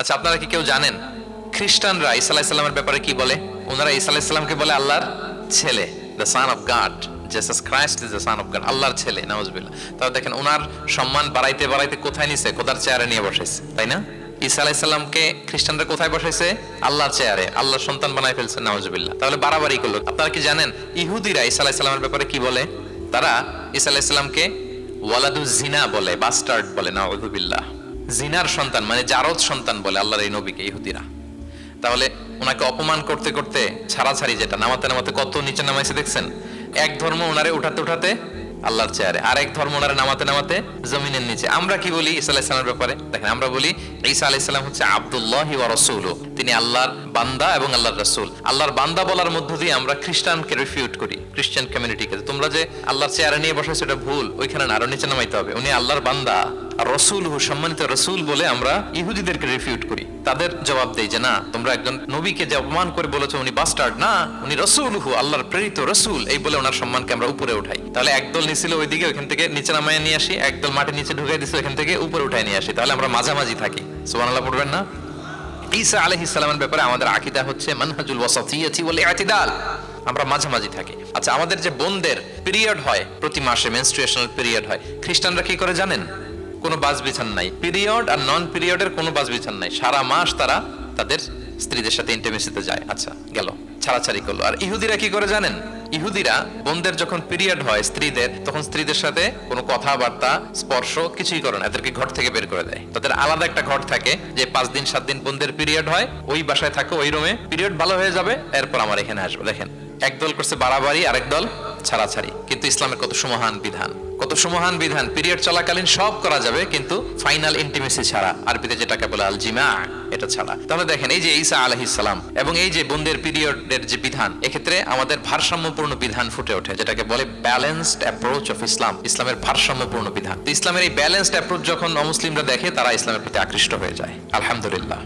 আচ্ছা, আপনারা কি কেউ জানেন খ্রিস্টানরা ঈসা আলাইহিস সালামের ব্যাপারে কি বলে? ওনারা ঈসা আলাইহিস সালামকে বলে আল্লাহর ছেলে, the son of god. Jesus Christ is the son of god, আল্লাহর ছেলে, নাউজুবিল্লাহ। তাহলে দেখেন ওনার সম্মান বাড়াইতে বাড়াইতে কোথায় নিছে? খোদার চেয়ারে নিয়ে বসাইছে, তাই না? ঈসা আলাইহিস সালামকে খ্রিস্টানরা কোথায় বসাইছে? আল্লাহর চেয়ারে, আল্লাহর সন্তান বানাই ফেলছে, নাউজুবিল্লাহ। তাহলে বাড়াবাড়ি করলো। আপনারা কি জানেন ইহুদিরা ঈসা আলাইহিস সালামের ব্যাপারে কি বলে? তারা ঈসা আলাইহিস সালামকে ওয়ালাদু জিনা বলে, বাস্টার্ড বলে, নাউজুবিল্লাহ। জিনার সন্তান মানে জারদ সন্তান বলে আল্লাহর এই নবীকে ইহুদিরা। তাহলে ওনাকে অপমান করতে করতে ছাড়াছাড়ি, যেটা নামাতে নামাতে কত নিচে নামাইছে দেখছেন? এক ধর্ম ওনারে উঠাতে উঠাতে আল্লাহর চেয়ারে, আর এক ধর্ম ওনারে নামাতে নামাতে জমিনের নিচে। আমরা কি বলি ঈসা আলাইহিস সালামের ব্যাপারে? দেখেন, আমরা বলি ঈসা আলাইহিস সালাম হচ্ছে আব্দুল্লাহি ওয়া রাসূলুহু, তিনি আল্লাহর বান্দা এবং আল্লাহর রাসূল। আল্লাহর বান্দা বলার মধ্য দিয়ে আমরা খ্রিস্টানকে রিফিউট করি, খ্রিস্টান কমিউনিটিকে, তোমরা যে আল্লাহর চেয়ারে নিয়ে বসাইছো এটা ভুল, ওইখানে না, আরো নিচে নামাইতে হবে। উনি আল্লাহর বান্দা আর রাসূলুহু, সম্মানিত রাসূল বলে আমরা ইহুদিদেরকে রিফিউট করি। তাদের জবাব দেই যে না, তোমরা একজন নবীকে যে অপমান করে বলেছো উনি বাস্টার্ড, না, উনি রাসূলুহু, আল্লাহর প্রেরিত রাসূল, এই বলে ওনার সম্মানকে আমরা উপরে উঠাই। তাহলে একদল নিছিল ওইদিকে, ওইখান থেকে নিচে নামায় নিয়ে আসি, একদল মাটির নিচে ঢুকাই দিছে, ওইখান থেকে উপরে উঠাই নিয়ে আসি। তাহলে আমরা মাঝামাঝি থাকি। সুবহানাল্লাহ পড়বেন না? ঈসা আলাইহিস সালামের ব্যাপারে আমাদের আকীদা হচ্ছে মানহাজুল ওয়াসাতিয়্যাতি ওয়াল ইতিদাল, আমরা মাঝামাঝি থাকি। আচ্ছা, আমাদের যে বোনদের পিরিয়ড হয় প্রতি মাসে, মেনস্ট্রুয়েশনাল পিরিয়ড হয়, খ্রিস্টানরা কি করে জানেন? কোনো বাজ বিছান নাই, পিরিয়ড আর নন পিরিয়ডের কোনো বাজ বিছান নাই, সারা মাস তারা তাদের স্ত্রীদের সাথে ইন্টিমেসিতে যায়। আচ্ছা, গেল, ছাড়াছাড়ি করলো। আর ইহুদিরা কি করে জানেন? ইহুদিরা বোনদের যখন পিরিয়ড হয় স্ত্রীদের, তখন স্ত্রীদের সাথে কোনো কথাবার্তা, স্পর্শ কিছুই করে না, এদেরকে ঘর থেকে বের করে দেয়। তাদের আলাদা একটা ঘর থাকে, যে 5 দিন 7 দিন বোনদের পিরিয়ড হয়, ওই বাসায় থাকে, ওই রুমে, পিরিয়ড ভালো হয়ে যাবে, এরপর আমার এখানে আসবে। দেখেন, একদল করছে বাড়াবাড়ি, আরেক দল ছাড়াছাড়ি। কিন্তু ইসলামের কত সুমহান বিধান, কত সুমহান বিধান! পিরিয়ড চলাকালীন সব করা যাবে, কিন্তু ফাইনাল ইন্টিমেসি ছাড়া, আরবিতে যেটাকে বলে আল জিমা, এটা ছাড়া। তাহলে দেখেন, এই যে ঈসা আলাইহিস সালাম এবং এই যে বোনদের পিরিয়ডের যে বিধান, এক্ষেত্রে আমাদের ভারসাম্যপূর্ণ বিধান ফুটে ওঠে, যেটাকে বলে ব্যালেন্সড অ্যাপ্রোচ অফ ইসলাম, ইসলামের ভারসাম্যপূর্ণ বিধান। ইসলামের এই ব্যালেন্সড অ্যাপ্রোচ যখন অমুসলিমরা দেখে, তারা ইসলামের প্রতি আকৃষ্ট হয়ে যায়। আলহামদুলিল্লাহ।